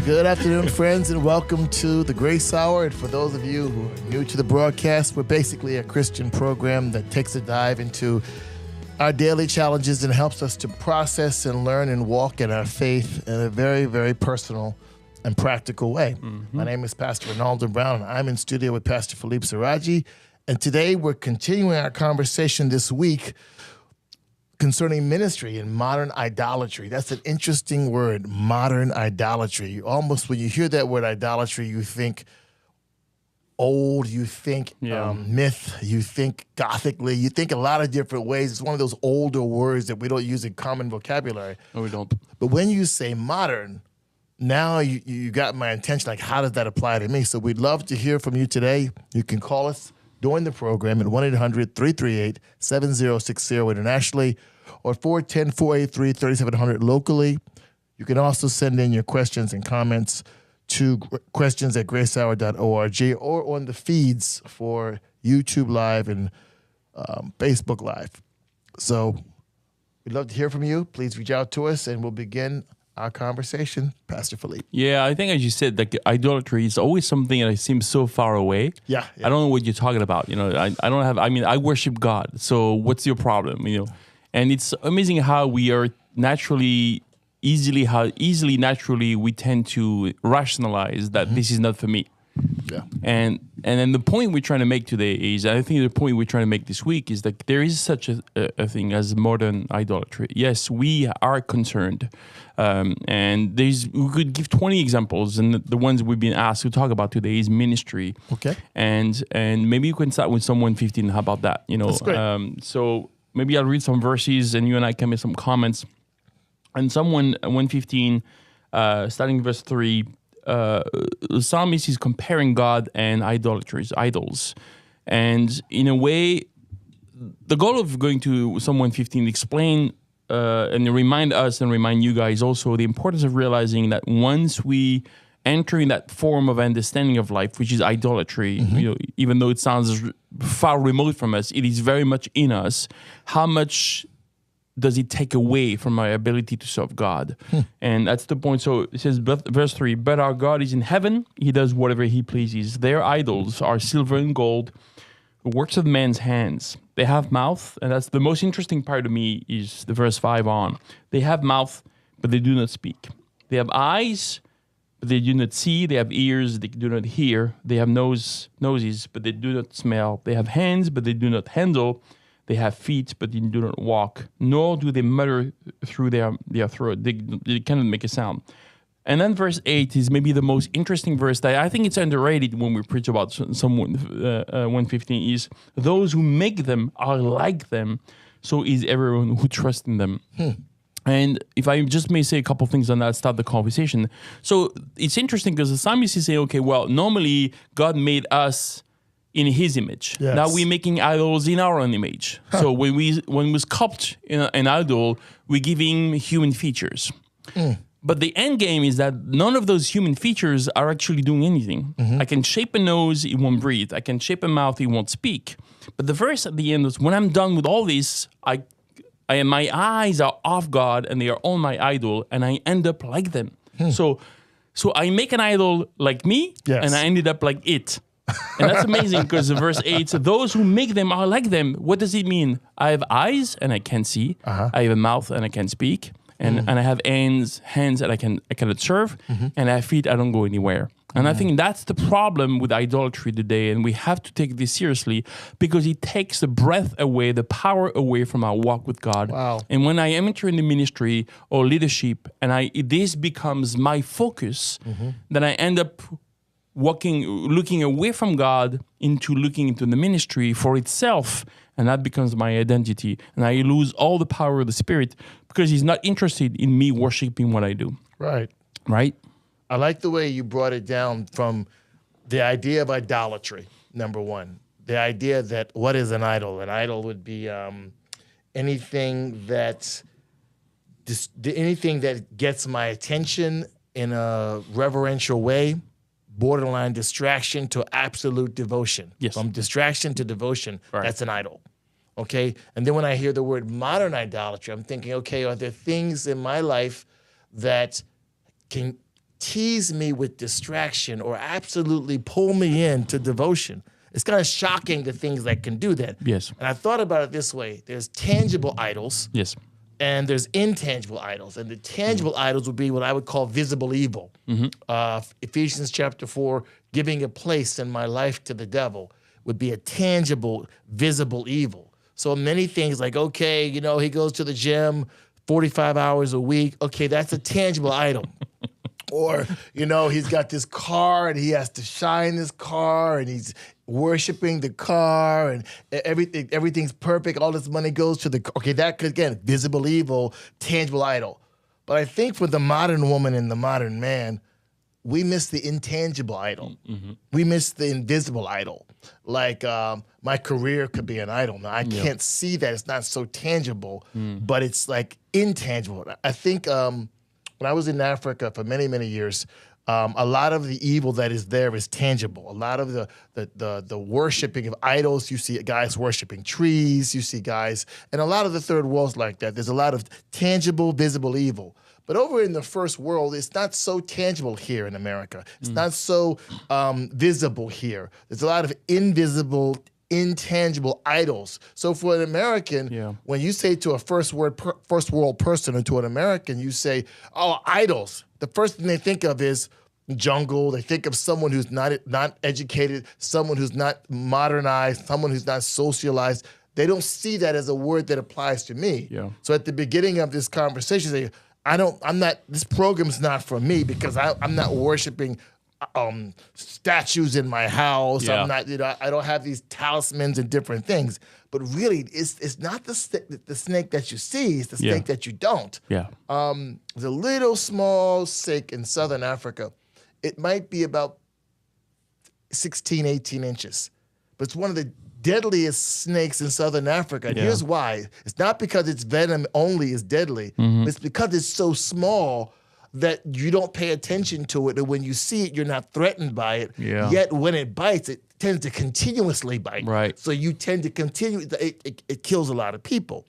Good afternoon, friends, and welcome to the Grace Hour. And for those of you who are new to the broadcast, we're basically a Christian program that takes a dive into our daily challenges and helps us to process and learn and walk in our faith in a very, very personal and practical way. Mm-hmm. My name is Pastor Renaldo Brown, and I'm in studio with Pastor Philippe Serradji. And today we're continuing our conversation this week concerning ministry and modern idolatry. That's an interesting word, modern idolatry. Almost when you hear that word idolatry, you think old, you think myth, you think gothically, you think a lot of different ways. It's one of those older words that we don't use in common vocabulary. No, we don't. But when you say modern, now you got my attention, like how does that apply to me? So we'd love to hear from you today. You can call us during the program at 1-800-338-7060 internationally or 410-483-3700 locally. You can also send in your questions and comments to questions@gracehour.org or on the feeds for YouTube Live and Facebook Live. So we'd love to hear from you. Please reach out to us and we'll begin our conversation. Pastor Philippe. Yeah, I think as you said, like idolatry is always something that seems so far away. Yeah. I don't know what you're talking about. You know, I worship God. So what's your problem? You know, and it's amazing how we are naturally we tend to rationalize that this is not for me. Yeah. And then the point we're trying to make today is, I think the point we're trying to make this week is that there is such a thing as modern idolatry. Yes, we are concerned. And we could give 20 examples, and the ones we've been asked to talk about today is ministry. Okay. And maybe you can start with Psalm 115. How about that? You know, that's great. So maybe I'll read some verses and you and I can make some comments. And Psalm 115, starting verse 3, the psalmist is comparing God and idols. And in a way, the goal of going to Psalm 115 explain and remind us and remind you guys also the importance of realizing that once we enter in that form of understanding of life, which is idolatry, you know, even though it sounds far remote from us, it is very much in us. How much does it take away from our ability to serve God? And that's the point. So it says, verse 3, but our God is in heaven. He does whatever he pleases. Their idols are silver and gold, works of man's hands. They have mouth, and that's the most interesting part to me is the verse 5 on. They have mouth, but they do not speak. They have eyes, but they do not see. They have ears, they do not hear. They have noses, but they do not smell. They have hands, but they do not handle. They have feet, but they do not walk, nor do they mutter through their throat. They cannot make a sound. And then verse 8 is maybe the most interesting verse that I think it's underrated when we preach about Psalm 115 is, those who make them are like them, so is everyone who trusts in them. And if I just may say a couple of things on that, start the conversation. So it's interesting because the psalmist is saying, okay, well, normally God made us in his image. Yes. Now we're making idols in our own image. So when we sculpt an idol, we're giving human features. But the end game is that none of those human features are actually doing anything. I can shape a nose, it won't breathe. I can shape a mouth, it won't speak. But the verse at the end is, when I'm done with all this, my eyes are off God and they are on my idol, and I end up like them. So I make an idol like me, and I ended up like it. And that's amazing because verse 8, so those who make them are like them. What does it mean? I have eyes and I can see. I have a mouth and I can speak. And I have hands and I cannot serve. And I have feet, I don't go anywhere. And I think that's the problem with idolatry today. And we have to take this seriously because it takes the breath away, the power away from our walk with God. Wow. And when I enter in the ministry or leadership and this becomes my focus, then I end up looking away from God looking into the ministry for itself, and that becomes my identity. And I lose all the power of the Spirit because he's not interested in me worshiping what I do. Right. I like the way you brought it down from the idea of idolatry, number one. The idea that what is an idol? An idol would be anything that gets my attention in a reverential way, borderline distraction to absolute devotion. Yes. From distraction to devotion, Right. That's an idol. Okay? And then when I hear the word modern idolatry, I'm thinking, okay, are there things in my life that can tease me with distraction or absolutely pull me into devotion. It's kind of shocking the things that can do that. Yes. And I thought about it this way. There's tangible idols. Yes. And there's intangible idols. And the tangible idols would be what I would call visible evil. Ephesians chapter 4, giving a place in my life to the devil would be a tangible, visible evil. So many things like, okay, he goes to the gym 45 hours a week. Okay, that's a tangible idol. Or, he's got this car and he has to shine this car and he's worshiping the car and everything's perfect. All this money goes to the car. Okay, that could, again, visible evil, tangible idol. But I think for the modern woman and the modern man, we miss the intangible idol. We miss the invisible idol. Like my career could be an idol. Now, I can't see that. It's not so tangible, but it's like intangible. I think when I was in Africa for many, many years, a lot of the evil that is there is tangible. A lot of the worshiping of idols, you see guys worshiping trees, you see guys, and a lot of the third world's like that. There's a lot of tangible, visible evil. But over in the first world, it's not so tangible here in America. It's not so visible here. There's a lot of invisible, intangible idols. So for an American, when you say to a first world person or to an American, you say, oh, idols. The first thing they think of is jungle. They think of someone who's not educated, someone who's not modernized, someone who's not socialized. They don't see that as a word that applies to me. So at the beginning of this conversation, they say, this program's not for me because I'm not worshiping statues in my house. I'm not, I don't have these talismans and different things. But really, it's not the snake that you see, it's the snake that you don't. There's a little small snake in southern Africa. It might be about 16, 18 inches. But it's one of the deadliest snakes in southern Africa. And here's why. It's not because its venom only is deadly. It's because it's so small that you don't pay attention to it. And when you see it, you're not threatened by it. Yet when it bites, it tends to continuously bite. Right. So you tend to continue. It kills a lot of people.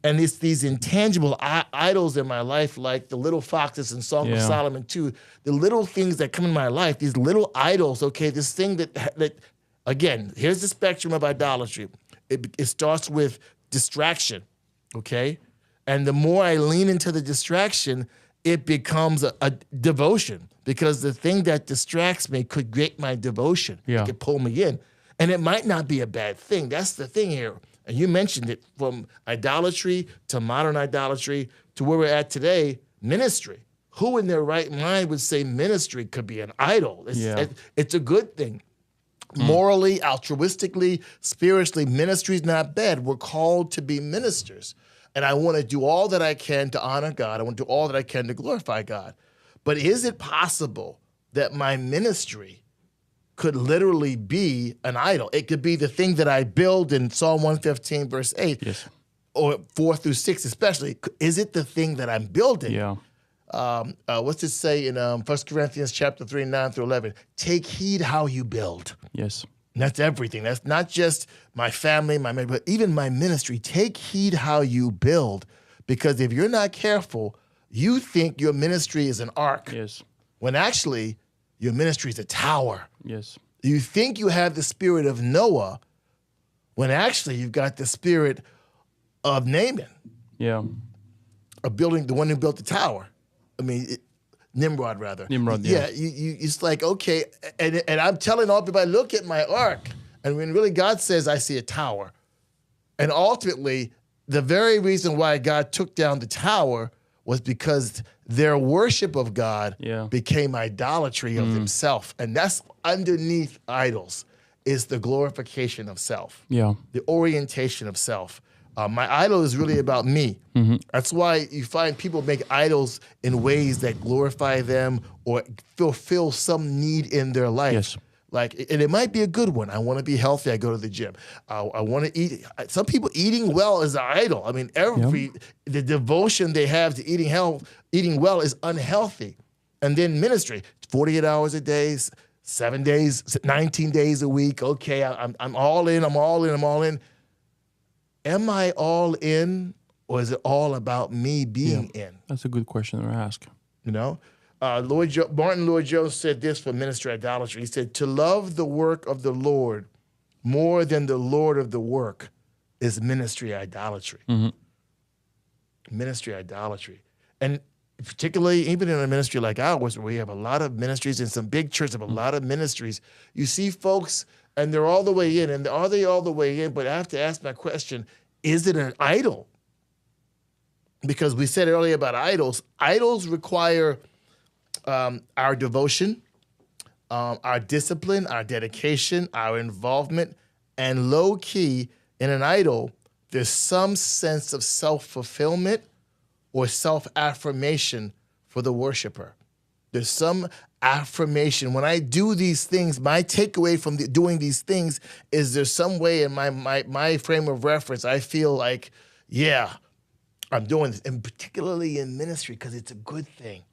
And it's these intangible idols in my life, like the little foxes in Song of Solomon 2, the little things that come in my life, these little idols, okay, this thing that again, here's the spectrum of idolatry. It starts with distraction, okay? And the more I lean into the distraction, it becomes a devotion because the thing that distracts me could get my devotion. It could pull me in. And it might not be a bad thing. That's the thing here. And you mentioned it, from idolatry to modern idolatry to where we're at today, ministry. Who in their right mind would say ministry could be an idol? It's a good thing. Morally, altruistically, spiritually, ministry is not bad. We're called to be ministers. And I want to do all that I can to honor God. I want to do all that I can to glorify God. But is it possible that my ministry could literally be an idol? It could be the thing that I build in Psalm 115, verse 8, or 4 through 6 especially. Is it the thing that I'm building? What's it say in 1 Corinthians chapter 3, 9 through 11? Take heed how you build. And that's everything. That's not just my family, but even my ministry. Take heed how you build, because if you're not careful, you think your ministry is an ark. When actually, your ministry is a tower. You think you have the spirit of Noah, when actually you've got the spirit of Naaman. Of building, the one who built the tower. I mean, Nimrod, rather. It's like, okay, and I'm telling all people, look at my ark. And when really God says, I see a tower. And ultimately, the very reason why God took down the tower was because their worship of God became idolatry of themselves. And that's underneath idols, is the glorification of self, the orientation of self. My idol is really about me. That's why you find people make idols in ways that glorify them or fulfill some need in their life. Like, and it might be a good one. I want to be healthy. I go to the gym. I want to eat. Some people, eating well is an idol. I mean, the devotion they have to eating well is unhealthy. And then ministry, 48 hours a day, 7 days, 19 days a week. Okay, I'm all in. I'm all in. I'm all in. Am I all in, or is it all about me being in? That's a good question to ask. You know? Martin Lloyd-Jones said this for ministry idolatry. He said, to love the work of the Lord more than the Lord of the work is ministry idolatry. Ministry idolatry. And particularly even in a ministry like ours, where we have a lot of ministries, and some big churches have a lot of ministries, you see folks, and they're all the way in, and are they all the way in? But I have to ask my question, is it an idol? Because we said earlier about idols. Idols require our devotion, our discipline, our dedication, our involvement, and low key in an idol, there's some sense of self-fulfillment or self-affirmation for the worshiper. There's some affirmation. When I do these things, my takeaway from doing these things is there's some way in my frame of reference, I feel like, yeah, I'm doing this, and particularly in ministry, because it's a good thing.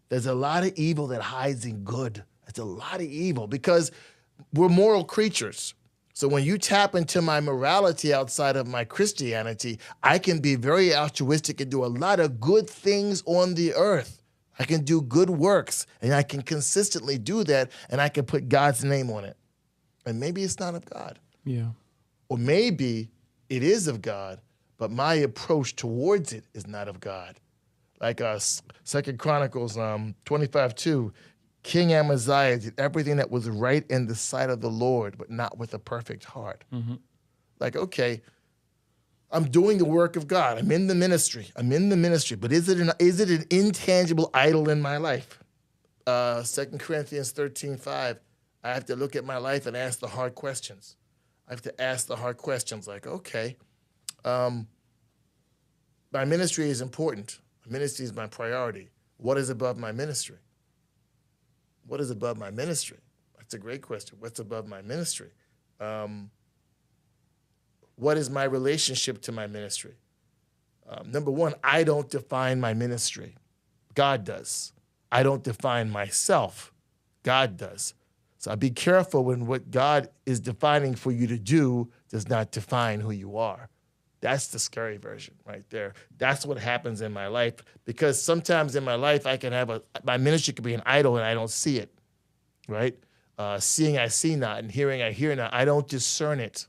There's a lot of evil that hides in good. There's a lot of evil because we're moral creatures. So when you tap into my morality outside of my Christianity, I can be very altruistic and do a lot of good things on the earth. I can do good works, and I can consistently do that, and I can put God's name on it. And maybe it's not of God. Yeah. Or maybe it is of God, but my approach towards it is not of God. Like 2 Chronicles 25:2, King Amaziah did everything that was right in the sight of the Lord, but not with a perfect heart. Like, okay, I'm doing the work of God. I'm in the ministry. But is it an intangible idol in my life? 2 Corinthians 13:5, I have to look at my life and ask the hard questions. I have to ask the hard questions like, okay, my ministry is important. My ministry is my priority. What is above my ministry? What is above my ministry? That's a great question. What's above my ministry? What is my relationship to my ministry? Number one, I don't define my ministry. God does. I don't define myself. God does. So be careful when what God is defining for you to do does not define who you are. That's the scary version right there. That's what happens in my life, because sometimes in my life I can have my ministry could be an idol and I don't see it, right? Seeing I see not, and hearing I hear not. I don't discern it.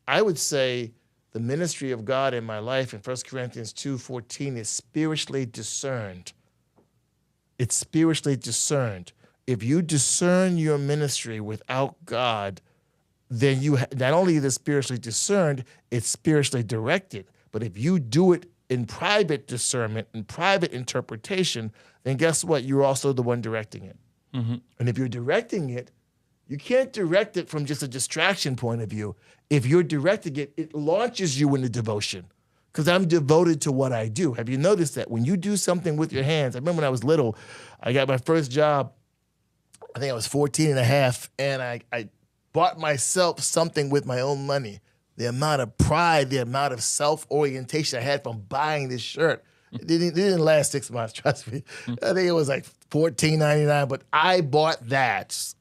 I would say the ministry of God in my life in 1 Corinthians 2:14 is spiritually discerned. It's spiritually discerned. If you discern your ministry without God, then you not only is it spiritually discerned, it's spiritually directed. But if you do it in private discernment and private interpretation, then guess what? You're also the one directing it. And if you're directing it, you can't direct it from just a distraction point of view. If you're directing it, it launches you into devotion, because I'm devoted to what I do. Have you noticed that when you do something with your hands? I remember when I was little, I got my first job, I think I was 14 and a half, and I bought myself something with my own money. The amount of pride, the amount of self-orientation I had from buying this shirt, it didn't last 6 months, trust me. I think it was like $14.99, but I bought that.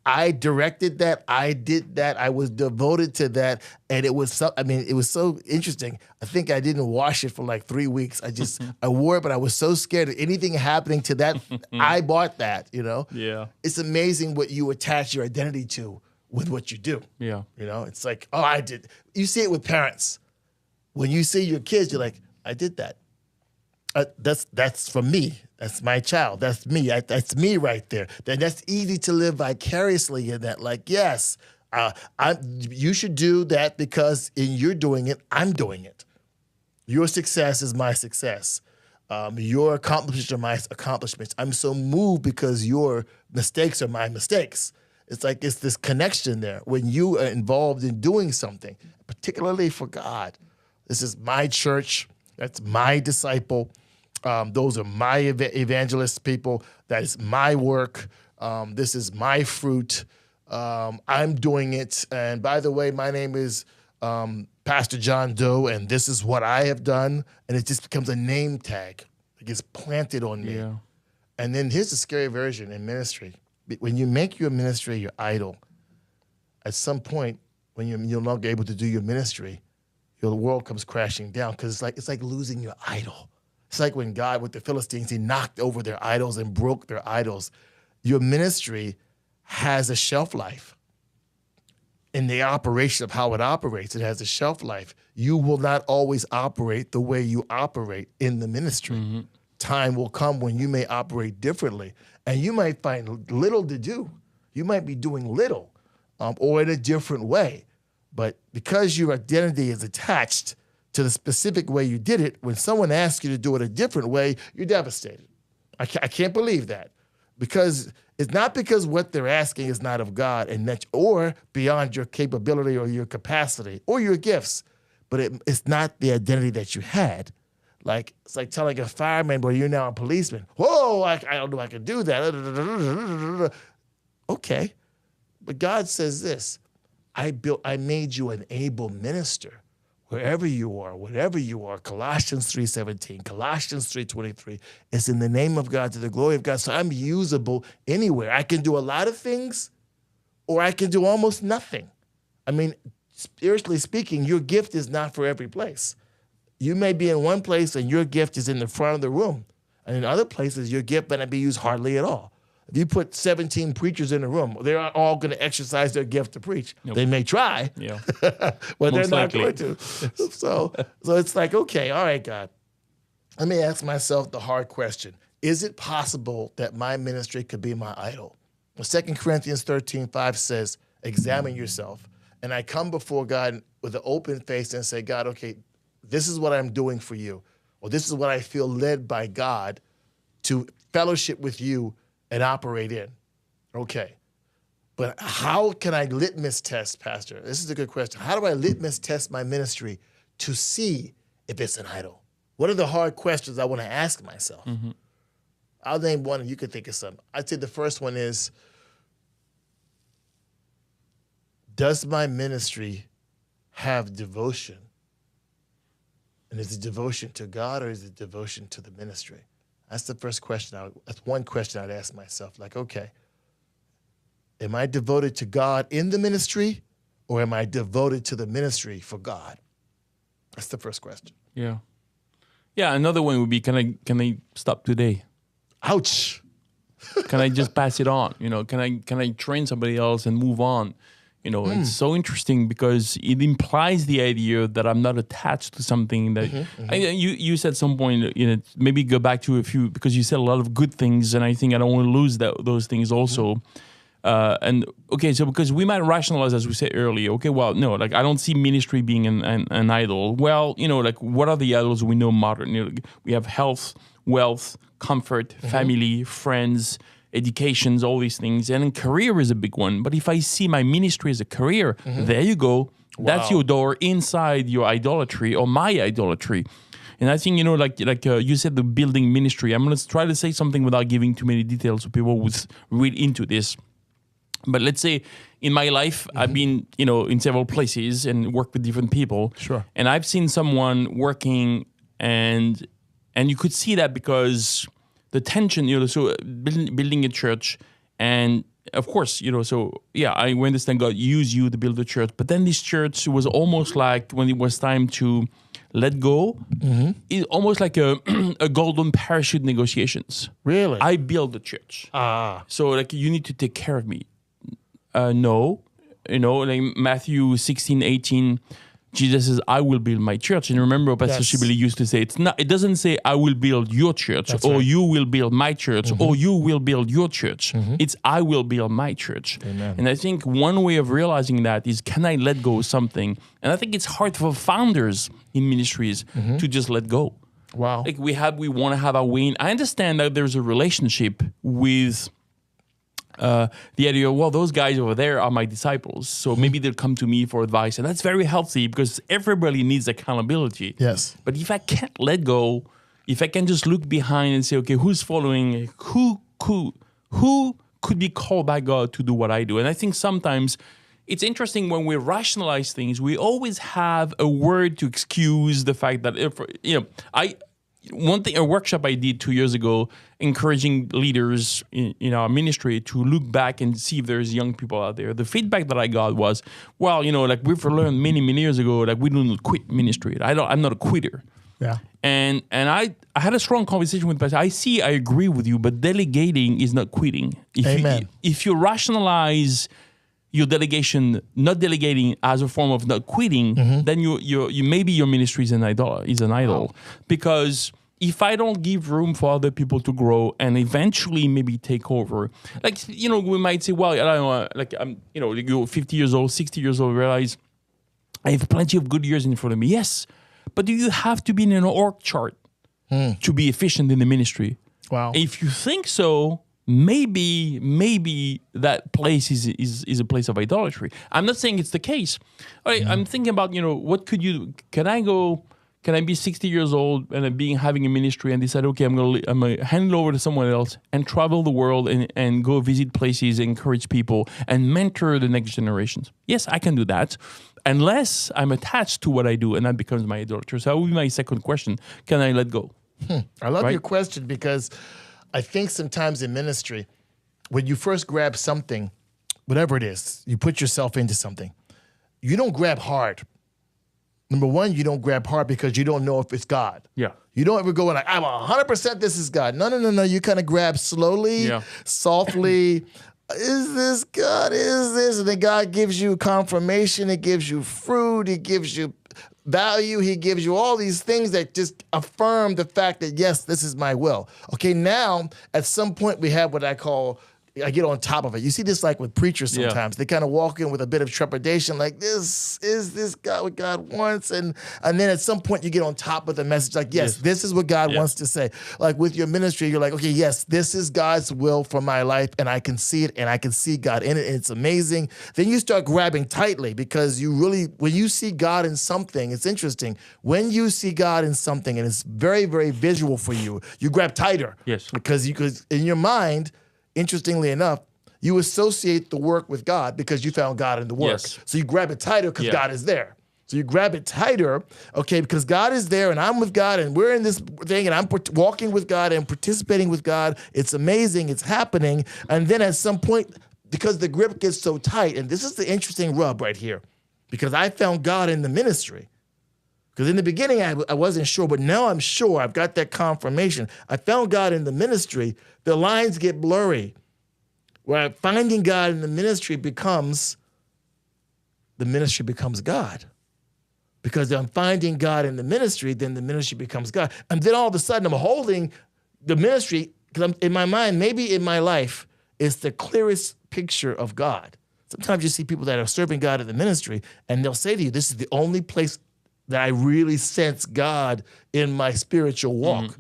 I directed that. I did that. I was devoted to that. And it was so interesting. I think I didn't wash it for like 3 weeks. I wore it, but I was so scared of anything happening to that. I bought that, you know? Yeah. It's amazing what you attach your identity to with what you do. Yeah. You know, it's like, oh, I did. You see it with parents. When you see your kids, you're like, I did that. That's for me. That's my child. That's me. That's me right there. That's easy to live vicariously in that. Like, yes, you should do that because in you're doing it, I'm doing it. Your success is my success. Your accomplishments are my accomplishments. I'm so moved because your mistakes are my mistakes. It's like it's this connection there when you are involved in doing something, particularly for God. This is my church. That's my disciple. Those are my evangelist people. That is my work. This is my fruit. I'm doing it. And by the way, my name is Pastor John Doe, and this is what I have done. And it just becomes a name tag. It gets planted on me. Yeah. And then here's the scary version in ministry. When you make your ministry your idol, at some point, when you're no longer able to do your ministry, your world comes crashing down, because it's like losing your idol. It's like when God, with the Philistines, he knocked over their idols and broke their idols. Your ministry has a shelf life. In the operation of how it operates, it has a shelf life. You will not always operate the way you operate in the ministry. Mm-hmm. Time will come when you may operate differently, and you might find little to do. You might be doing little or in a different way. But because your identity is attached to the specific way you did it, when someone asks you to do it a different way, you're devastated. I can't believe that. Because it's not because what they're asking is not of God and that, or beyond your capability or your capacity or your gifts, but it's not the identity that you had. Like, it's like telling a fireman, well, you're now a policeman. Whoa, I don't know I can do that. Okay. But God says this, I made you an able minister. Wherever you are, whatever you are, Colossians 3:17, Colossians 3:23, it's in the name of God to the glory of God. So I'm usable anywhere. I can do a lot of things or I can do almost nothing. I mean, spiritually speaking, your gift is not for every place. You may be in one place and your gift is in the front of the room. And in other places, your gift may not be used hardly at all. If you put 17 preachers in a room, they're not all going to exercise their gift to preach. Nope. They may try, but they're not going to. So it's like, okay, all right, God. Let me ask myself the hard question. Is it possible that my ministry could be my idol? Well, 2 Corinthians 13:5 says, examine yourself. And I come before God with an open face and say, God, okay, this is what I'm doing for you. Or this is what I feel led by God to fellowship with you and operate in. Okay. But how can I litmus test, Pastor? This is a good question. How do I litmus test my ministry to see if it's an idol? What are the hard questions I want to ask myself? Mm-hmm. I'll name one and you can think of some. I'd say the first one is, does my ministry have devotion? And is it devotion to God or is it devotion to the ministry? That's the first question. That's one question I'd ask myself. Like, okay, am I devoted to God in the ministry or am I devoted to the ministry for God? That's the first question. Yeah. Yeah, another one would be, can I stop today? Ouch. Can I just pass it on? Can I train somebody else and move on? It's so interesting because it implies the idea that I'm not attached to something that you said some point, maybe go back to a few, because you said a lot of good things, and I think I don't want to lose those things also. And okay, so because we might rationalize, as we said earlier, okay, well, no, like I don't see ministry being an idol. Well, like what are the idols we know modern? We have health, wealth, comfort, family, friends, educations, all these things. And then career is a big one. But if I see my ministry as a career, there you go. Wow. That's your door inside your idolatry or my idolatry. And I think, like you said, the building ministry. I'm going to try to say something without giving too many details so people would read into this. But let's say in my life, I've been, in several places and worked with different people. Sure. And I've seen someone working and you could see that because the tension, so building a church, and of course, so yeah, I understand God used you to build a church, but then this church was almost like when it was time to let go, it's almost like a golden parachute negotiations. Really? I built the church. So like you need to take care of me. No, like Matthew 16:18. Jesus says, I will build my church. And remember, Pastor Shibeli used to say, it doesn't say, I will build your church, that's or right. You will build my church, or you will build your church. It's, I will build my church. Amen. And I think one way of realizing that is, can I let go of something? And I think it's hard for founders in ministries to just let go. Wow. Like we want to have our way in. I understand that there's a relationship with the idea, well, those guys over there are my disciples, so maybe they'll come to me for advice, and that's very healthy because everybody needs accountability. Yes. But if I can't let go, if I can just look behind and say, okay, who's following? Who could be called by God to do what I do? And I think sometimes it's interesting when we rationalize things, we always have a word to excuse the fact that a workshop I did 2 years ago, encouraging leaders in our ministry to look back and see if there's young people out there. The feedback that I got was, well, like we've learned many years ago, like we don't quit ministry. I'm not a quitter. Yeah. And I had a strong conversation with Pastor. I agree with you, but delegating is not quitting. Amen. If you rationalize your delegation, not delegating as a form of not quitting, then you maybe your ministry is an idol. Wow. Because if I don't give room for other people to grow and eventually maybe take over, like, we might say, well, I don't know, like you're 50 years old, 60 years old, realize I have plenty of good years in front of me. Yes. But do you have to be in an org chart to be efficient in the ministry? Wow. If you think so, maybe that place is a place of idolatry. I'm not saying it's the case. All right, I'm thinking about, what could you, can I be 60 years old and having a ministry and decide, okay, I'm gonna hand it over to someone else and travel the world and go visit places, encourage people, and mentor the next generations? Yes, I can do that, unless I'm attached to what I do, and that becomes my idolatry. So that would be my second question. Can I let go? I love your question, because I think sometimes in ministry, when you first grab something, whatever it is, you put yourself into something, you don't grab hard. Number one, you don't grab hard because you don't know if it's God. Yeah. You don't ever go like, I'm 100% this is God. No. You kind of grab slowly, softly. Is this God? Is this? And then God gives you confirmation. He gives you fruit. He gives you value. He gives you all these things that just affirm the fact that, yes, this is my will. Okay, now, at some point, we have what I get on top of it. You see this like with preachers sometimes. They kind of walk in with a bit of trepidation, like, this God what God wants? And then at some point you get on top of the message, like, yes, this is what God wants to say. Like with your ministry, you're like, okay, yes, this is God's will for my life, and I can see it, and I can see God in it, and it's amazing. Then you start grabbing tightly, because when you see God in something, it's interesting. When you see God in something and it's very, very visual for you, you grab tighter. Yes. Because in your mind, interestingly enough, you associate the work with God because you found God in the work. Yes. So you grab it tighter because God is there. So you grab it tighter, okay, because God is there and I'm with God and we're in this thing and I'm walking with God and participating with God. It's amazing. It's happening. And then at some point, because the grip gets so tight, and this is the interesting rub right here, because I found God in the ministry. Because in the beginning, I wasn't sure, but now I'm sure. I've got that confirmation. I found God in the ministry. The lines get blurry. Where finding God in the ministry becomes God. Because I'm finding God in the ministry, then the ministry becomes God. And then all of a sudden, I'm holding the ministry, because in my mind, maybe in my life, it's the clearest picture of God. Sometimes you see people that are serving God in the ministry, and they'll say to you, this is the only place that I really sense God in my spiritual walk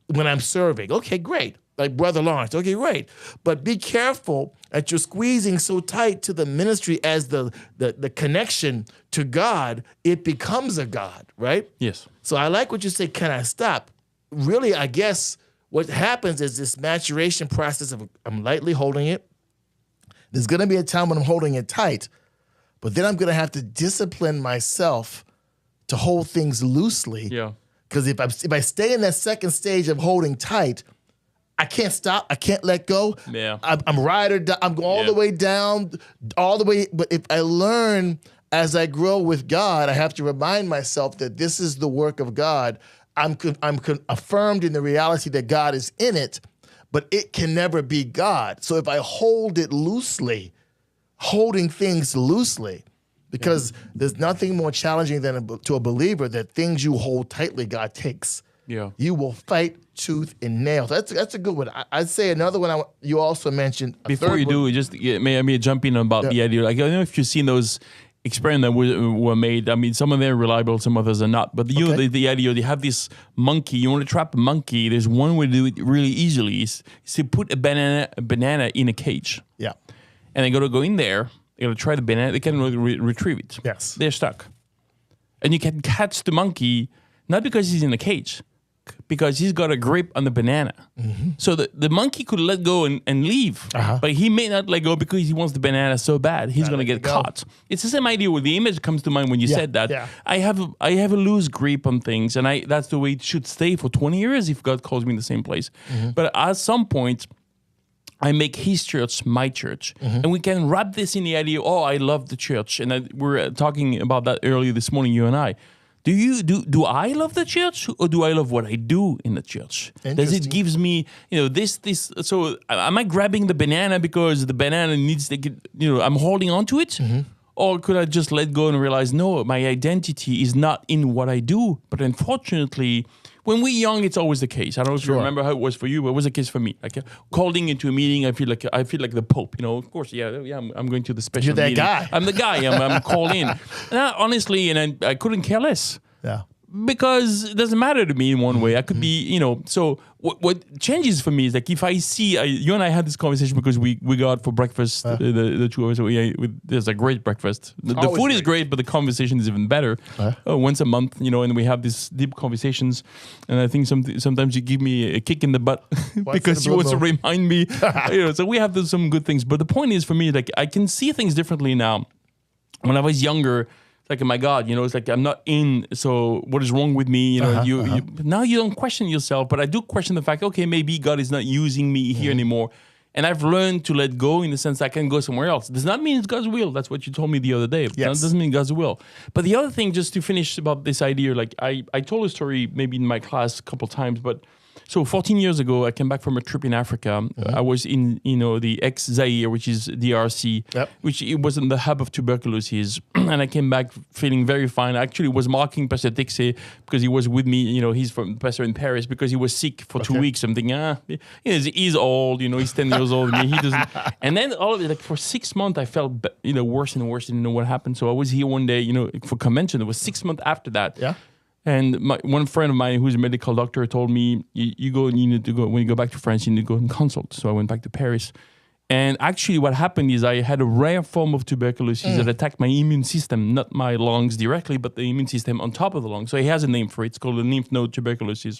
when I'm serving. Okay, great. Like Brother Lawrence. Okay, great. But be careful that you're squeezing so tight to the ministry as the connection to God, it becomes a God, right? Yes. So I like what you say, can I stop? Really, I guess what happens is this maturation process of I'm lightly holding it. There's going to be a time when I'm holding it tight, but then I'm going to have to discipline myself to hold things loosely. Yeah. Because if I stay in that second stage of holding tight, I can't stop. I can't let go. Yeah. I'm ride or die. I'm going all the way down, all the way. But if I learn as I grow with God, I have to remind myself that this is the work of God. I'm affirmed in the reality that God is in it, but it can never be God. So if I hold it loosely, holding things loosely, because there's nothing more challenging than to a believer that things you hold tightly, God takes. Yeah. You will fight tooth and nail. That's a good one. I'd say another one you also mentioned. Before you do, just may I jump in about the idea. Like, I don't know if you've seen those experiments that were made. I mean, some of them are reliable, some others are not. But the idea, you have this monkey. You want to trap a monkey. There's one way to do it really easily. Is to put a banana in a cage. Yeah. And they got to go in there. They got to try the banana. They can't retrieve it. Yes. They're stuck. And you can catch the monkey, not because he's in a cage, because he's got a grip on the banana. Mm-hmm. So the monkey could let go and leave, but he may not let go because he wants the banana so bad. He's going to get caught. It's the same idea where the image comes to mind when you said that. Yeah. I have a loose grip on things, and that's the way it should stay for 20 years if God calls me in the same place. Mm-hmm. But at some point, I make his church my church. Mm-hmm. And we can wrap this in the idea, I love the church. And we were talking about that earlier this morning, you and I. do I love the church or do I love what I do in the church? Does it gives me, this, so am I grabbing the banana because the banana needs to get, I'm holding on to it? Or could I just let go and realize, no, my identity is not in what I do. But unfortunately, when we're young, it's always the case. I don't know if you remember how it was for you, but it was the case for me. Like calling into a meeting, I feel like the Pope. Of course, I'm going to the special meeting. You're that guy. I'm the guy. I'm called in. And honestly, I couldn't care less. Yeah. Because it doesn't matter to me in one way. I could be, so what changes for me is like if I see, you and I had this conversation because we go out for breakfast, the two of us. There's a great breakfast. The food is great, but the conversation is even better. Once a month, and we have these deep conversations. And I think sometimes you give me a kick in the butt because you also remind me. So we have some good things. But the point is for me, like I can see things differently now. When I was younger, like, oh my God, it's like I'm not in. So what is wrong with me? You now you don't question yourself, but I do question the fact. Okay, maybe God is not using me here anymore, and I've learned to let go in the sense I can go somewhere else. Does not mean it's God's will. That's what you told me the other day. Yes. That doesn't mean God's will. But the other thing, just to finish about this idea, like I told a story maybe in my class a couple of times, but. So 14 years ago, I came back from a trip in Africa. I was in, the ex-Zaire, which is DRC, which it was in the hub of tuberculosis. And I came back feeling very fine. I actually was marking Pastor Texe because he was with me. He's from Pastor in Paris because he was sick for 2 weeks. I'm thinking, he's old, he's 10 years old. He doesn't. And then all of it, like for 6 months, I felt, worse and worse. Didn't know what happened. So I was here one day, for convention. It was 6 months after that. Yeah. And one friend of mine who's a medical doctor told me, you need to go, when you go back to France, you need to go and consult. So I went back to Paris. And actually what happened is I had a rare form of tuberculosis that attacked my immune system, not my lungs directly, but the immune system on top of the lungs. So he has a name for it. It's called a lymph node tuberculosis.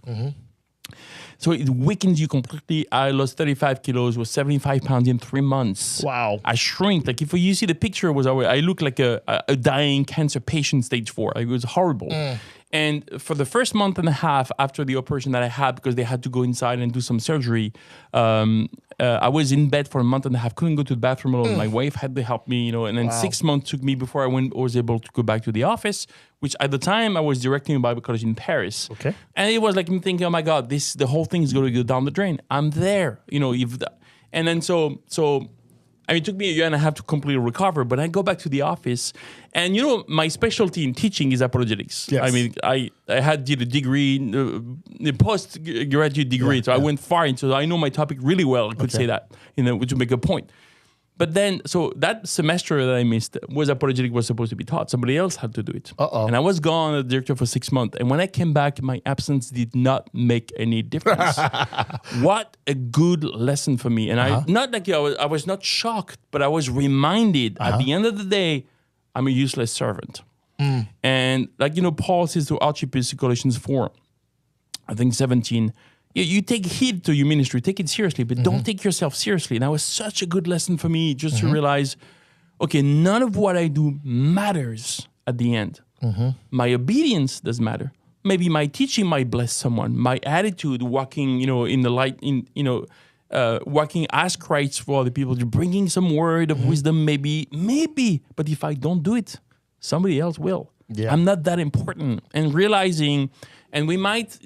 So it weakens you completely. I lost 35 kilos, was 75 pounds in 3 months. Wow. I shrinked. Like if you see the picture, I looked like a dying cancer patient, stage 4. It was horrible. And for the first month and a half after the operation that I had, because they had to go inside and do some surgery, I was in bed for a month and a half, couldn't go to the bathroom alone. My wife had to help me, and then 6 months took me before I was able to go back to the office, which at the time I was directing a Bible college in Paris. Okay. And it was like me thinking, oh my God, the whole thing is going to go down the drain. I'm there, and then so it took me a year and a half to completely recover, but I go back to the office and, my specialty in teaching is apologetics. Yes. I mean, I did a degree, a postgraduate degree, so I went far into, I know my topic really well, I could say that, to make a point. But then, so that semester that I missed was apologetic was supposed to be taught. Somebody else had to do it. And I was gone as director for 6 months. And when I came back, my absence did not make any difference. What a good lesson for me. And I was not shocked, but I was reminded at the end of the day, I'm a useless servant. And Paul says to Archippus, Colossians 4, I think 17, you take heed to your ministry, take it seriously, but don't take yourself seriously. And that was such a good lesson for me just to realize, okay, none of what I do matters at the end. My obedience does matter. Maybe my teaching might bless someone. My attitude, walking, in the light, walking as Christ for other people, bringing some word of wisdom, maybe. But if I don't do it, somebody else will. Yeah. I'm not that important. And realizing... And we might,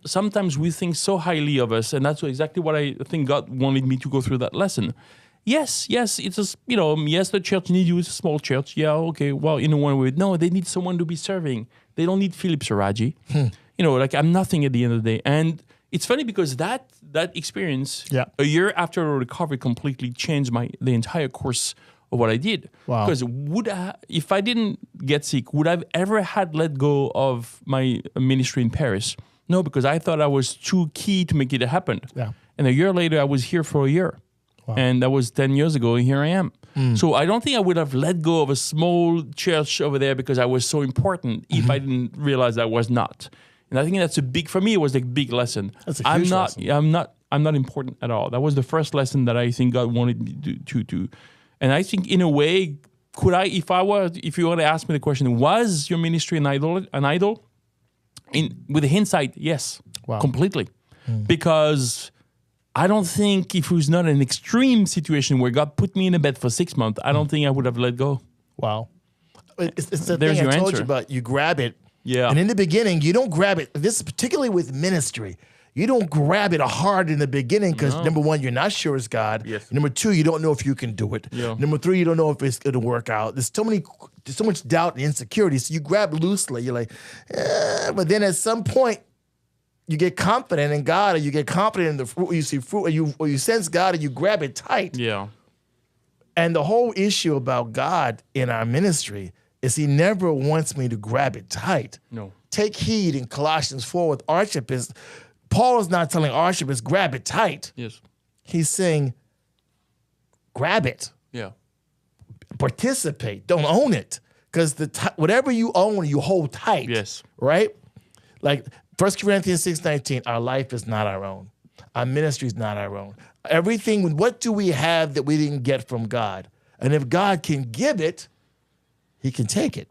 sometimes we think so highly of us, and that's exactly what I think God wanted me to go through that lesson. Yes, it's just, yes, the church needs you, it's a small church. Yeah, okay, well, in one way. No, they need someone to be serving. They don't need Philippe Serradji. I'm nothing at the end of the day. And it's funny because that experience, a year after I recovered, completely changed the entire course of what I did. Wow. Because if I didn't get sick, would I have ever had let go of my ministry in Paris? No, because I thought I was too key to make it happen. Yeah. And a year later, I was here for a year. Wow. And that was 10 years ago, and here I am. So I don't think I would have let go of a small church over there because I was so important if I didn't realize I was not. And I think that's for me, it was a big lesson. That's a huge lesson. I'm not important at all. That was the first lesson that I think God wanted me to and I think in a way, if you want to ask me the question, was your ministry an idol? With hindsight, yes, completely. Because I don't think if it was not an extreme situation where God put me in a bed for 6 months, I don't think I would have let go. Wow. It's the thing I told you about. You grab it Yeah. And in the beginning, you don't grab it. This is particularly with ministry. You don't grab it hard in the beginning because number one, you're not sure it's God. Yes. Number two, you don't know if you can do it. Yeah. Number three, you don't know if it's going to work out. There's so much doubt and insecurity. So you grab loosely. You're like, but then at some point, you get confident in God, or you get confident in the fruit. You see fruit, or you sense God, and you grab it tight. Yeah. And the whole issue about God in our ministry is He never wants me to grab it tight. No. Take heed in Colossians 4 with Archippus. Paul is not telling Archippus, grab it tight. Yes. He's saying, grab it. Yeah. Participate. Don't own it. Because whatever you own, you hold tight. Yes. Right? Like 1 Corinthians 6:19, our life is not our own. Our ministry is not our own. Everything, what do we have that we didn't get from God? And if God can give it, He can take it.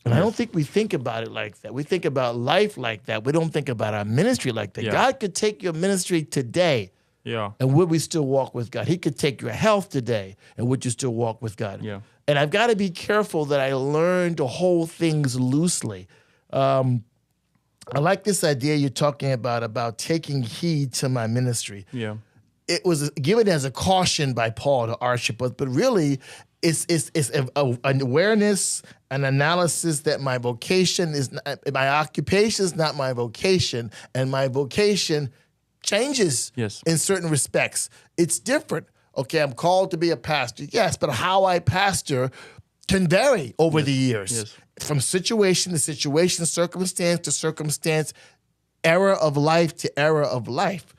And I don't think we think about it like that. We think about life like that. We don't think about our ministry like that. Yeah. God could take your ministry today, Yeah. and would we still walk with God? He could take your health today, and would you still walk with God? Yeah. And I've got to be careful that I learn to hold things loosely. I like this idea you're talking about taking heed to my ministry. Yeah. It was given as a caution by Paul to Archippus, but really it's an awareness, an analysis that my vocation is not, my occupation is not my vocation, and my vocation changes Yes. in certain respects. It's different. Okay, I'm called to be a pastor. Yes, but how I pastor can vary over the years. Yes. From situation to situation, circumstance to circumstance, era of life to era of life.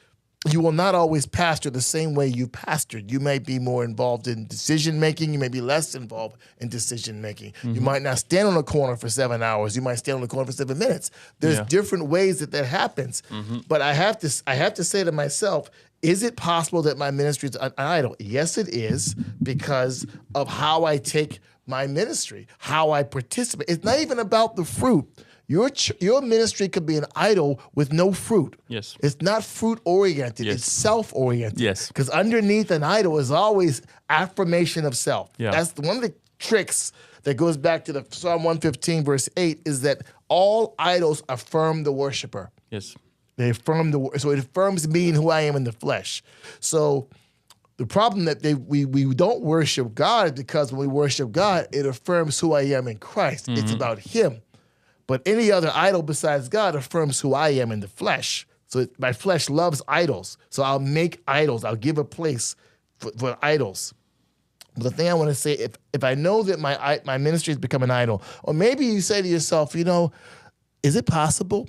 You will not always pastor the same way you pastored. You may be more involved in decision making. You may be less involved in decision making. You might not stand on a corner for 7 hours. You might stand on the corner for 7 minutes. There's different ways that happens. But I have to say to myself, is it possible that my ministry is an idol? Yes, it is, because of how I take my ministry, how I participate. It's not even about the fruit. Your ministry could be an idol with no fruit. Yes. It's not fruit-oriented. Yes. It's self-oriented. Yes. Because underneath an idol is always affirmation of self. Yeah. That's one of the tricks that goes back to the Psalm 115, verse 8, is that all idols affirm the worshiper. Yes. They affirm so it affirms me and who I am in the flesh. So the problem that we don't worship God is because when we worship God, it affirms who I am in Christ. It's about Him. But any other idol besides God affirms who I am in the flesh. So my flesh loves idols. So I'll make idols. I'll give a place for idols. But the thing I want to say, if I know that my ministry has become an idol, or maybe you say to yourself, is it possible?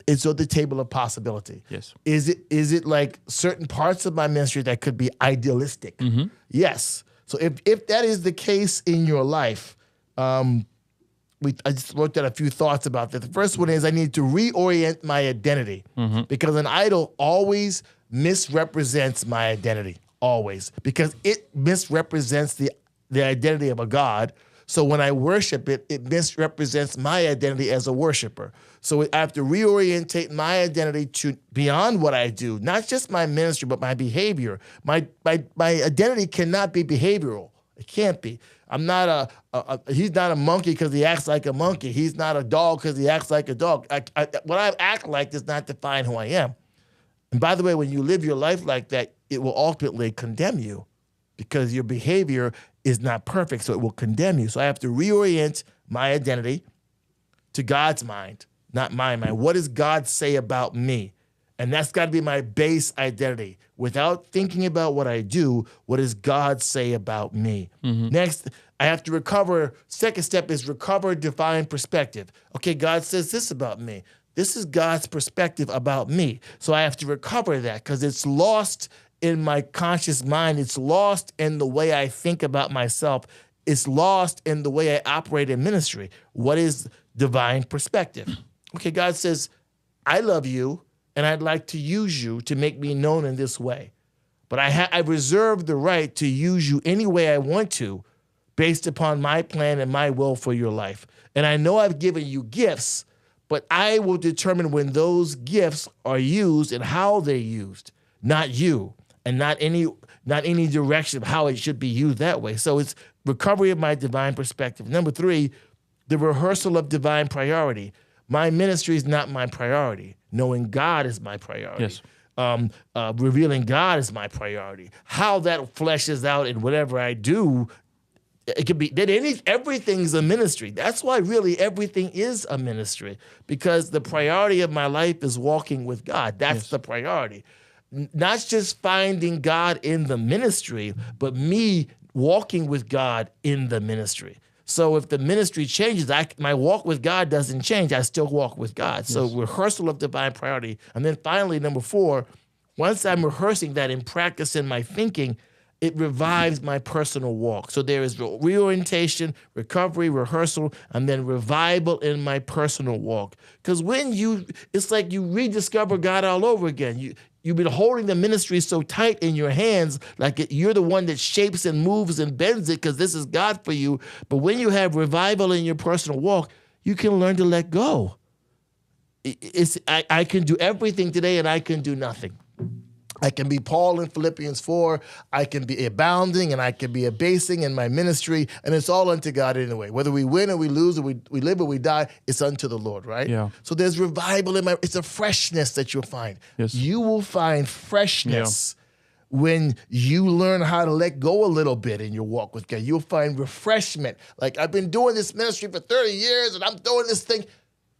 It's on the table of possibility. Yes. Is it like certain parts of my ministry that could be idealistic? Yes. So if that is the case in your life, I just looked at a few thoughts about that. The first one is I need to reorient my identity, because an idol always misrepresents my identity, always, because it misrepresents the identity of a God. So when I worship it, it misrepresents my identity as a worshiper. So I have to reorientate my identity to beyond what I do, not just my ministry, but my behavior. My identity cannot be behavioral. It can't be. I'm not he's not a monkey because he acts like a monkey. He's not a dog because he acts like a dog. What I act like does not define who I am. And by the way, when you live your life like that, it will ultimately condemn you, because your behavior is not perfect, so it will condemn you. So I have to reorient my identity to God's mind, not my mind. What does God say about me? And that's got to be my base identity. Without thinking about what I do, what does God say about me? Next, I have to recover. Second step is recover divine perspective. Okay, God says this about me. This is God's perspective about me. So I have to recover that, because it's lost in my conscious mind. It's lost in the way I think about myself. It's lost in the way I operate in ministry. What is divine perspective? Okay, God says, I love you, and I'd like to use you to make me known in this way. But I reserve the right to use you any way I want to, based upon my plan and my will for your life. And I know I've given you gifts, but I will determine when those gifts are used and how they're used, not you, and not any direction of how it should be used that way. So it's recovery of my divine perspective. Number 3, the rehearsal of divine priority. My ministry is not my priority. Knowing God is my priority. Yes. Revealing God is my priority. How that fleshes out in whatever I do, it could be that everything's a ministry. That's why really everything is a ministry, because the priority of my life is walking with God. That's the priority. Not just finding God in the ministry, but me walking with God in the ministry. So if the ministry changes, my walk with God doesn't change. I still walk with God. So rehearsal of divine priority. And then finally, number 4, once I'm rehearsing that in practice in my thinking, it revives my personal walk. So there is reorientation, recovery, rehearsal, and then revival in my personal walk. Because it's like you rediscover God all over again. You've been holding the ministry so tight in your hands, like you're the one that shapes and moves and bends it because this is God for you. But when you have revival in your personal walk, you can learn to let go. I can do everything today and I can do nothing. I can be Paul in Philippians 4. I can be abounding and I can be abasing in my ministry, and it's all unto God anyway. Whether we win or we lose or we live or we die, it's unto the Lord, right? Yeah. So there's revival it's a freshness that you'll find. Yes. You will find freshness when you learn how to let go a little bit in your walk with God. You'll find refreshment. Like, I've been doing this ministry for 30 years and I'm doing this thing.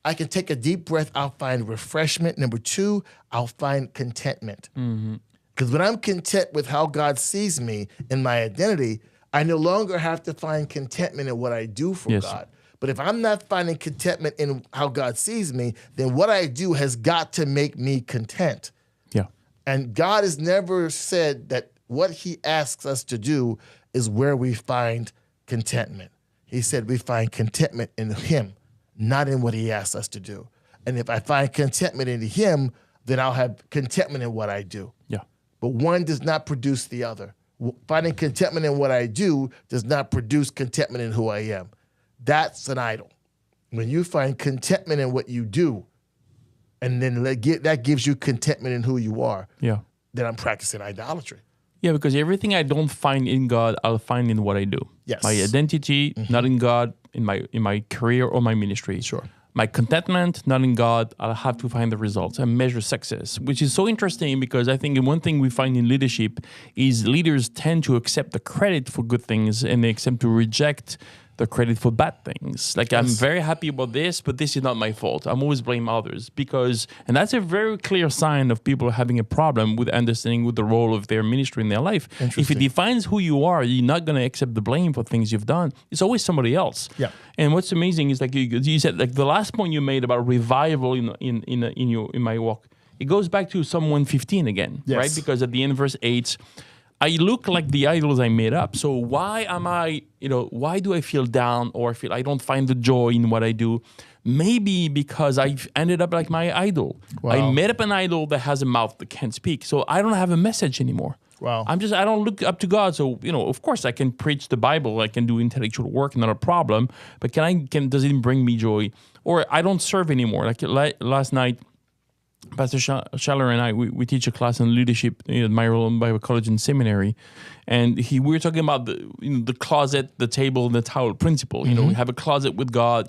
I can take a deep breath. I'll find refreshment. Number 2, I'll find contentment. Because when I'm content with how God sees me in my identity, I no longer have to find contentment in what I do for God. But if I'm not finding contentment in how God sees me, then what I do has got to make me content. Yeah. And God has never said that what he asks us to do is where we find contentment. He said we find contentment in him, not in what he asks us to do. And if I find contentment in him, then I'll have contentment in what I do. Yeah. But one does not produce the other. Finding contentment in what I do does not produce contentment in who I am. That's an idol. When you find contentment in what you do, and then that gives you contentment in who you are, then I'm practicing idolatry. Yeah, because everything I don't find in God, I'll find in what I do. Yes. My identity, not in God, in my career or my ministry. Sure. My contentment, not in God, I'll have to find the results and measure success, which is so interesting because I think one thing we find in leadership is leaders tend to accept the credit for good things and they accept to reject the credit for bad things. Like, I'm very happy about this, but this is not my fault. I'm always blame others and that's a very clear sign of people having a problem with understanding with the role of their ministry in their life. If it defines who you are, you're not going to accept the blame for things you've done. It's always somebody else. Yeah. And what's amazing is, like you said, like the last point you made about revival in my walk, it goes back to Psalm 115 again, right? Because at the end of verse 8, I look like the idols I made up. So why do I feel down or feel I don't find the joy in what I do? Maybe because I've ended up like my idol. Wow. I made up an idol that has a mouth that can't speak. So I don't have a message anymore. Wow. I don't look up to God. So, of course I can preach the Bible. I can do intellectual work, not a problem. But does it bring me joy? Or I don't serve anymore. Like last night, Pastor Schaller and I, we teach a class on leadership at my role in Bible College and Seminary, and we were talking about the closet, the table, and the towel principle. We have a closet with God.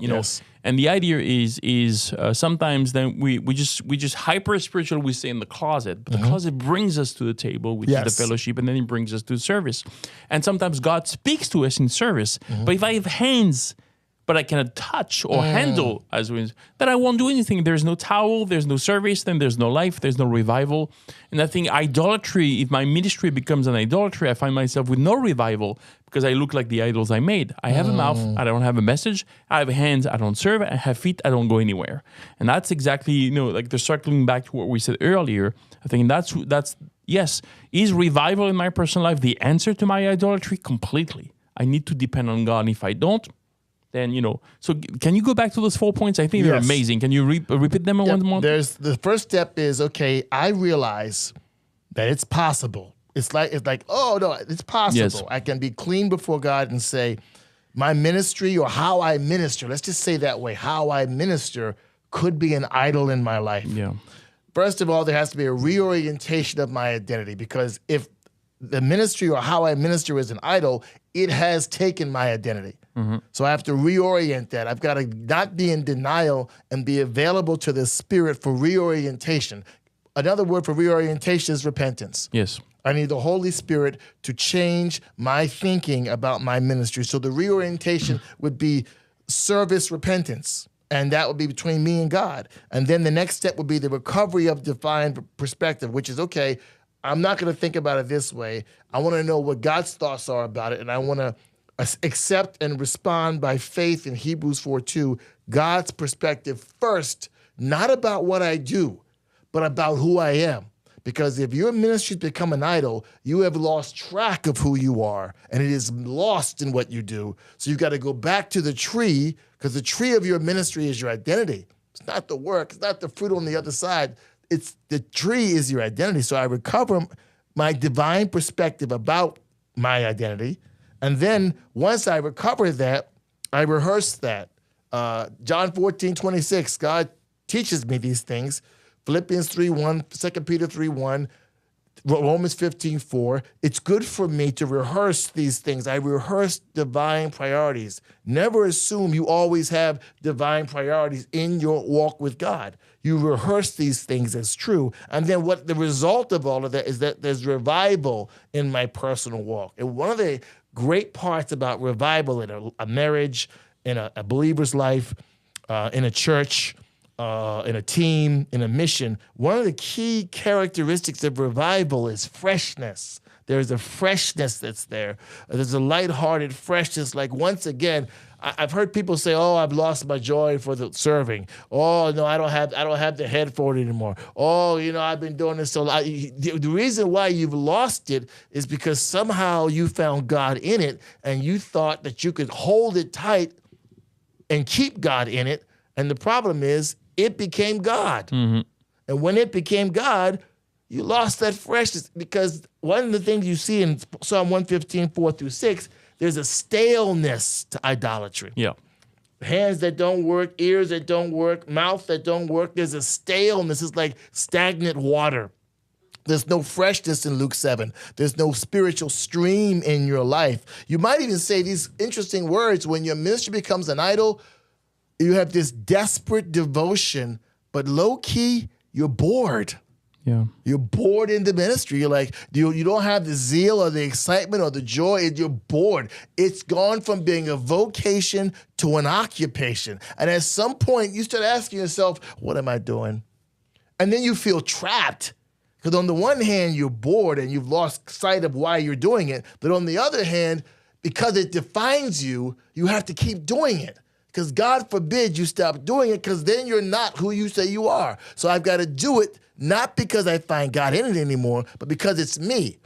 And the idea is sometimes then we just hyper spiritual. We stay in the closet, but the closet brings us to the table, which is the fellowship, and then it brings us to service. And sometimes God speaks to us in service. But if I have hands, but I cannot touch or handle then I won't do anything. There's no towel, there's no service, then there's no life, there's no revival. And I think idolatry, if my ministry becomes an idolatry, I find myself with no revival because I look like the idols I made. I have a mouth, I don't have a message. I have hands, I don't serve. I have feet, I don't go anywhere. And that's exactly, like the circling back to what we said earlier. I think that's yes. Is revival in my personal life the answer to my idolatry? Completely. I need to depend on God. And if I don't, then, so can you go back to those 4 points? I think they're amazing. Can you repeat them one more? The first step is, okay, I realize that it's possible. It's like, oh, no, it's possible. Yes. I can be clean before God and say, my ministry or how I minister, let's just say that way, how I minister could be an idol in my life. Yeah. First of all, there has to be a reorientation of my identity, because if the ministry or how I minister is an idol, it has taken my identity. So I have to reorient that. I've got to not be in denial and be available to the Spirit for reorientation. Another word for reorientation is repentance. Yes. I need the Holy Spirit to change my thinking about my ministry. So the reorientation would be service repentance, and that would be between me and God. And then the next step would be the recovery of divine perspective, which is, okay, I'm not going to think about it this way. I want to know what God's thoughts are about it, and I want to accept and respond by faith in Hebrews 4:2, God's perspective first, not about what I do, but about who I am. Because if your ministry's become an idol, you have lost track of who you are, and it is lost in what you do. So you've got to go back to the tree, because the tree of your ministry is your identity. It's not the work. It's not the fruit on the other side. It's the tree is your identity. So I recover my divine perspective about my identity. And then once I recover that, I rehearse that. John 14:26, God teaches me these things. Philippians 3:1, 2 Peter 3:1, Romans 15:4. It's good for me to rehearse these things. I rehearse divine priorities. Never assume you always have divine priorities in your walk with God. You rehearse these things as true. And then what the result of all of that is that there's revival in my personal walk. And one of the great parts about revival in a marriage, in a believer's life, in a church, in a team, in a mission, one of the key characteristics of revival is freshness. There's a freshness that's there. There's a lighthearted freshness. Like, once again, I've heard people say, "Oh, I've lost my joy for the serving." "Oh, no, I don't have the head for it anymore." "Oh, I've been doing this so long." The reason why you've lost it is because somehow you found God in it, and you thought that you could hold it tight and keep God in it. And the problem is, it became God. Mm-hmm. And when it became God, you lost that freshness, because one of the things you see in Psalm 115, 4-6, there's a staleness to idolatry. Yeah. Hands that don't work, ears that don't work, mouth that don't work. There's a staleness. It's like stagnant water. There's no freshness in Luke 7. There's no spiritual stream in your life. You might even say these interesting words: when your ministry becomes an idol, you have this desperate devotion, but low-key, you're bored. Yeah. You're bored in the ministry. You're like, you don't have the zeal or the excitement or the joy. You're bored. It's gone from being a vocation to an occupation. And at some point, you start asking yourself, what am I doing? And then you feel trapped. Because on the one hand, you're bored and you've lost sight of why you're doing it. But on the other hand, because it defines you, you have to keep doing it. Because God forbid you stop doing it, because then you're not who you say you are. So I've got to do it, not because I find God in it anymore, but because it's me.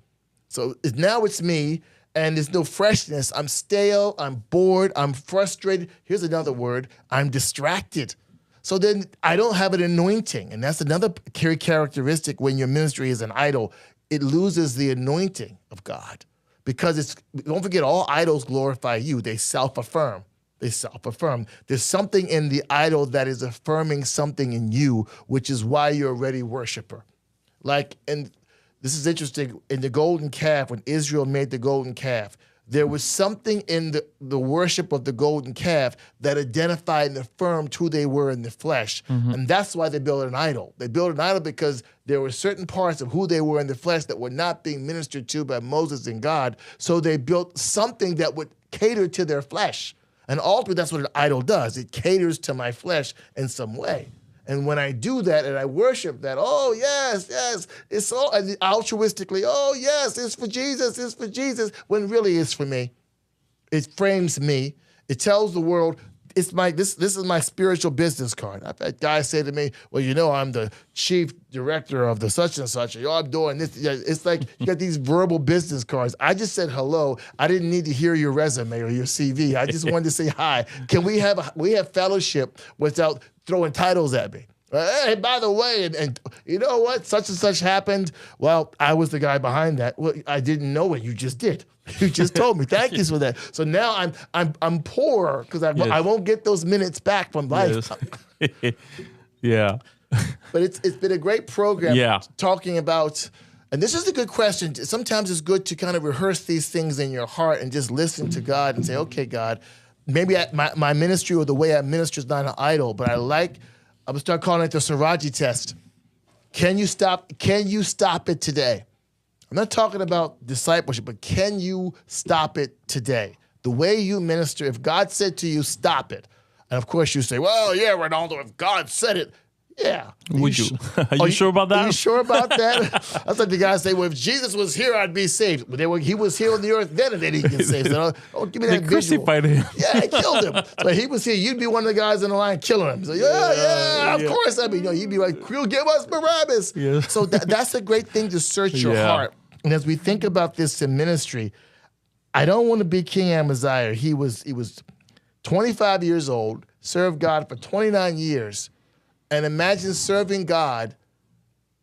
So now it's me, and there's no freshness. I'm stale, I'm bored, I'm frustrated. Here's another word: I'm distracted. So then I don't have an anointing. And that's another characteristic when your ministry is an idol. It loses the anointing of God. Because don't forget, all idols glorify you. They self-affirm. They self-affirm. There's something in the idol that is affirming something in you, which is why you're a ready worshiper. Like, and this is interesting, in the golden calf, when Israel made the golden calf, there was something in the worship of the golden calf that identified and affirmed who they were in the flesh. Mm-hmm. And that's why they built an idol. They built an idol because there were certain parts of who they were in the flesh that were not being ministered to by Moses and God. So they built something that would cater to their flesh. And ultimately, that's what an idol does. It caters to my flesh in some way. And when I do that and I worship that, oh, yes, it's so altruistically, oh, yes, it's for Jesus, when really it's for me. It frames me. It tells the world, this is my spiritual business card. I've had guys say to me, well, I'm the chief director of the such and such, or I'm doing this. It's like you got these verbal business cards. I just said hello. I didn't need to hear your resume or your CV. I just wanted to say hi. Can we have fellowship without throwing titles at me? Hey, by the way, and you know what? Such and such happened. Well, I was the guy behind that. Well, I didn't know it. You just did. You just told me. Thank you for that. So now I'm poor because I won't get those minutes back from life. Yes. Yeah. But it's been a great program. Yeah. Talking about And this is a good question. Sometimes it's good to kind of rehearse these things in your heart and just listen to God and say, okay, God, maybe my ministry or the way I minister is not an idol, but I'm gonna start calling it the Serradji test. Can you stop it today? I'm not talking about discipleship, but can you stop it today? The way you minister, if God said to you, stop it. And of course you say, well, yeah, Renaldo, if God said it, yeah. Would you? Are you sure about that? Are you sure about that? That's like the guys say, well, if Jesus was here, I'd be saved. But he was here on the earth then, and then he can save. So don't give me that visual. Crucified him. Yeah, they killed him. So he was here. You'd be one of the guys in the line killing him. So of course. I mean, you'd be like, give us Barabbas. Yeah. So that's a great thing to search your heart. And as we think about this in ministry, I don't want to be King Amaziah. He was 25 years old, served God for 29 years. And imagine serving God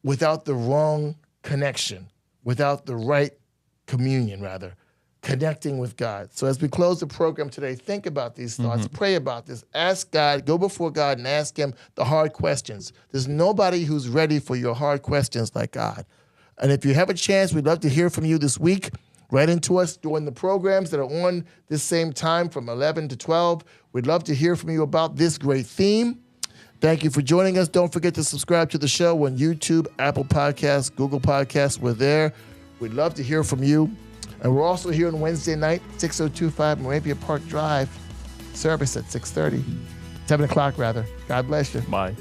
without the wrong connection, without the right communion, rather, connecting with God. So as we close the program today, think about these thoughts, pray about this, ask God, go before God and ask him the hard questions. There's nobody who's ready for your hard questions like God. And if you have a chance, we'd love to hear from you this week. Write into us during the programs that are on this same time from 11 to 12. We'd love to hear from you about this great theme. Thank you for joining us. Don't forget to subscribe to the show on YouTube, Apple Podcasts, Google Podcasts. We're there. We'd love to hear from you. And we're also here on Wednesday night, 6025 Moravia Park Drive. Service at 6:30. 7 o'clock, rather. God bless you. Bye.